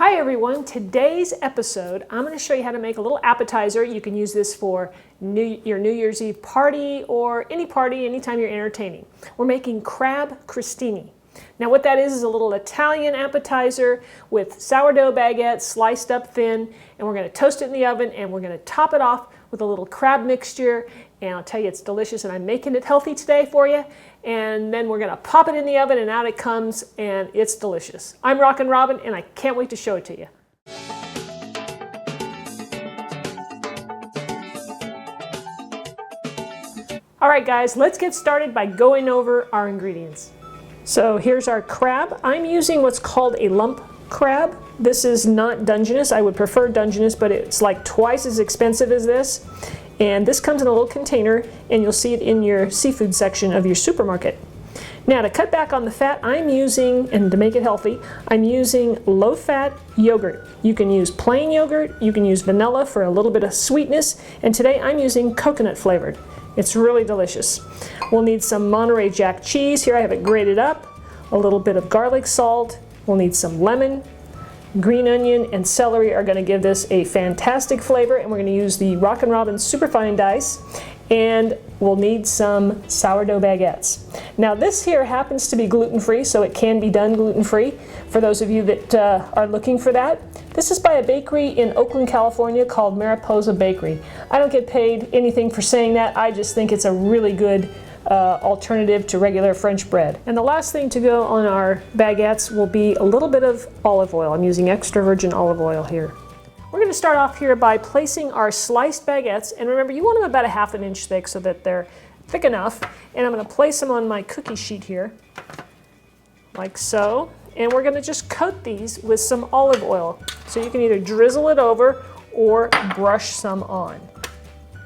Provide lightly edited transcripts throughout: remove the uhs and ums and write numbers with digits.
Hi everyone, today's episode I'm going to show you how to make a little appetizer. You can use this for your New Year's Eve party or any party anytime you're entertaining. We're making crab crostini. Now what that is a little Italian appetizer with sourdough baguette sliced up thin, and we're going to toast it in the oven and we're going to top it off with a little crab mixture, and I'll tell you it's delicious, and I'm making it healthy today for you. And then we're going to pop it in the oven and out it comes, and it's delicious. I'm Rockin' Robin and I can't wait to show it to you. Alright guys, let's get started by going over our ingredients. So here's our crab. I'm using what's called a lump crab. This is not Dungeness. I would prefer Dungeness, but it's like twice as expensive as this. And this comes in a little container, and you'll see it in your seafood section of your supermarket. Now to cut back on the fat, I'm using, and to make it healthy, I'm using low-fat yogurt. You can use plain yogurt, you can use vanilla for a little bit of sweetness, and today I'm using coconut flavored. It's really delicious. We'll need some Monterey Jack cheese. Here I have it grated up, a little bit of garlic salt. We'll need some lemon. Green onion and celery are going to give this a fantastic flavor, and we're going to use the Rockin' Robin superfine dice, and we'll need some sourdough baguettes. Now this here happens to be gluten-free, so it can be done gluten-free for those of you that are looking for that. This is by a bakery in Oakland, California called Mariposa Bakery. I don't get paid anything for saying that. I just think it's a really good alternative to regular French bread. And the last thing to go on our baguettes will be a little bit of olive oil. I'm using extra virgin olive oil here. We're going to start off here by placing our sliced baguettes, and remember you want them about a ½ inch thick so that they're thick enough, and I'm going to place them on my cookie sheet here like so, and we're going to just coat these with some olive oil. So you can either drizzle it over or brush some on.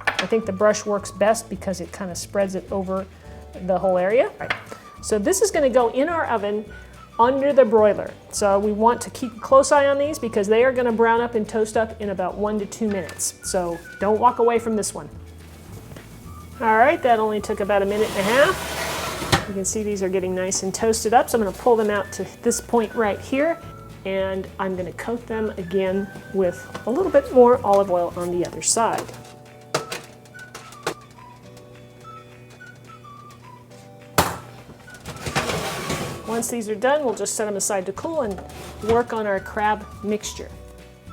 I think the brush works best because it kind of spreads it over the whole area. Right. So this is going to go in our oven under the broiler. So we want to keep a close eye on these because they are going to brown up and toast up in about 1 to 2 minutes. So don't walk away from this one. All right, that only took about 1.5 minutes. You can see these are getting nice and toasted up. So I'm going to pull them out to this point right here, and I'm going to coat them again with a little bit more olive oil on the other side. Once these are done, we'll just set them aside to cool and work on our crab mixture.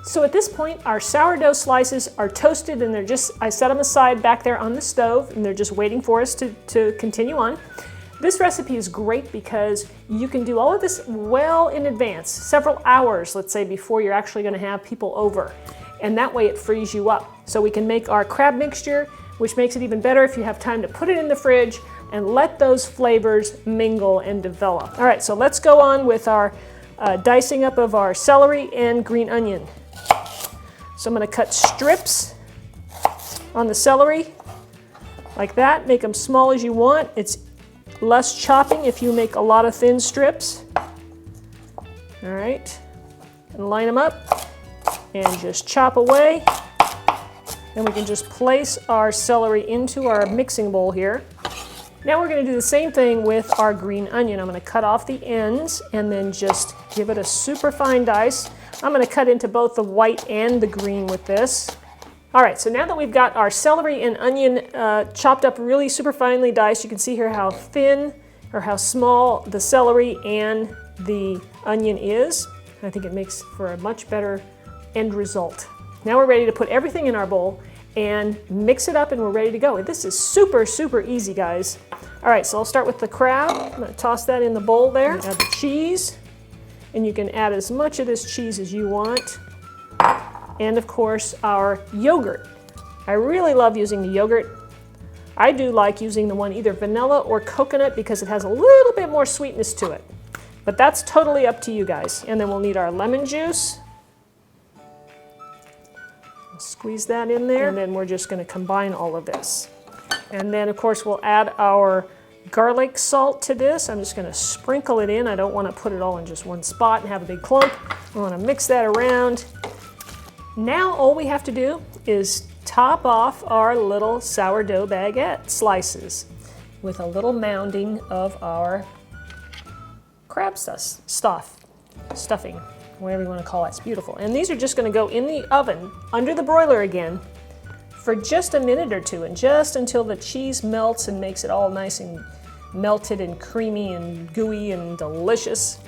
So at this point, our sourdough slices are toasted, and I set them aside back there on the stove, and they're just waiting for us to continue on. This recipe is great because you can do all of this well in advance, several hours, let's say, before you're actually going to have people over. And that way it frees you up. So we can make our crab mixture, which makes it even better if you have time to put it in the fridge and let those flavors mingle and develop. All right, so let's go on with our dicing up of our celery and green onion. So I'm going to cut strips on the celery like that. Make them small as you want. It's less chopping if you make a lot of thin strips. All right, and line them up and just chop away. Then we can just place our celery into our mixing bowl here. Now we're going to do the same thing with our green onion. I'm going to cut off the ends and then just give it a super fine dice. I'm going to cut into both the white and the green with this. All right, so now that we've got our celery and onion chopped up really super finely diced, you can see here how thin or how small the celery and the onion is. I think it makes for a much better end result. Now we're ready to put everything in our bowl and mix it up, and we're ready to go. This is super, super easy, guys. All right, so I'll start with the crab. I'm going to toss that in the bowl there. Add the cheese, and you can add as much of this cheese as you want. And of course, our yogurt. I really love using the yogurt. I do like using the one either vanilla or coconut because it has a little bit more sweetness to it. But that's totally up to you guys. And then we'll need our lemon juice. Squeeze that in there, and then we're just going to combine all of this. And then of course we'll add our garlic salt to this. I'm just going to sprinkle it in. I don't want to put it all in just one spot and have a big clump. I want to mix that around. Now all we have to do is top off our little sourdough baguette slices with a little mounding of our crab stuffing. whatever you want to call it. It's beautiful. And these are just going to go in the oven under the broiler again for just a minute or two, and just until the cheese melts and makes it all nice and melted and creamy and gooey and delicious.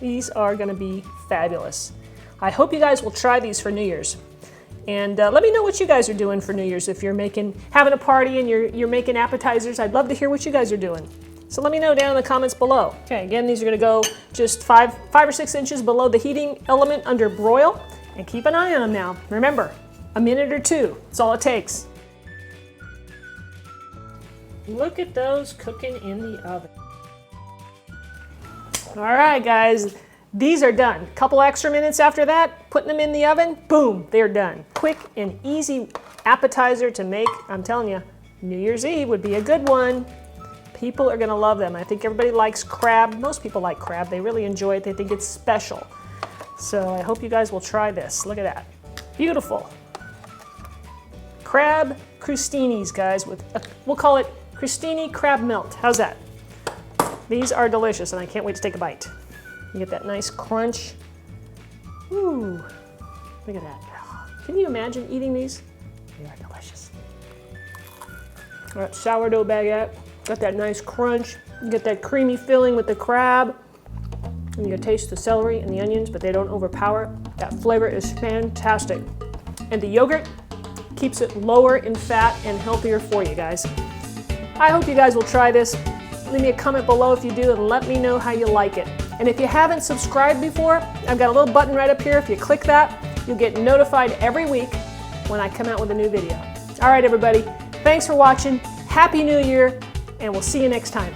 These are going to be fabulous. I hope you guys will try these for New Year's. And let me know what you guys are doing for New Year's. If you're having a party and you're making appetizers, I'd love to hear what you guys are doing. So let me know down in the comments below. Okay, again, these are going to go just 5 or 6 inches below the heating element under broil. And keep an eye on them now. Remember, a minute or 2. That's all it takes. Look at those cooking in the oven. All right, guys. These are done. A couple extra minutes after that, putting them in the oven, boom, they're done. Quick and easy appetizer to make. I'm telling you, New Year's Eve would be a good one. People are gonna love them. I think everybody likes crab. Most people like crab. They really enjoy it. They think it's special. So I hope you guys will try this. Look at that. Beautiful. Crab crostinis, guys. We'll call it Crostini crab melt. How's that? These are delicious, and I can't wait to take a bite. You get that nice crunch. Ooh, look at that. Can you imagine eating these? They are delicious. All right, sourdough baguette. Got that nice crunch. You get that creamy filling with the crab. And you taste the celery and the onions, but they don't overpower it. That flavor is fantastic. And the yogurt keeps it lower in fat and healthier for you guys. I hope you guys will try this. Leave me a comment below if you do, and let me know how you like it. And if you haven't subscribed before, I've got a little button right up here. If you click that, you'll get notified every week when I come out with a new video. All right, everybody. Thanks for watching. Happy New Year, and we'll see you next time.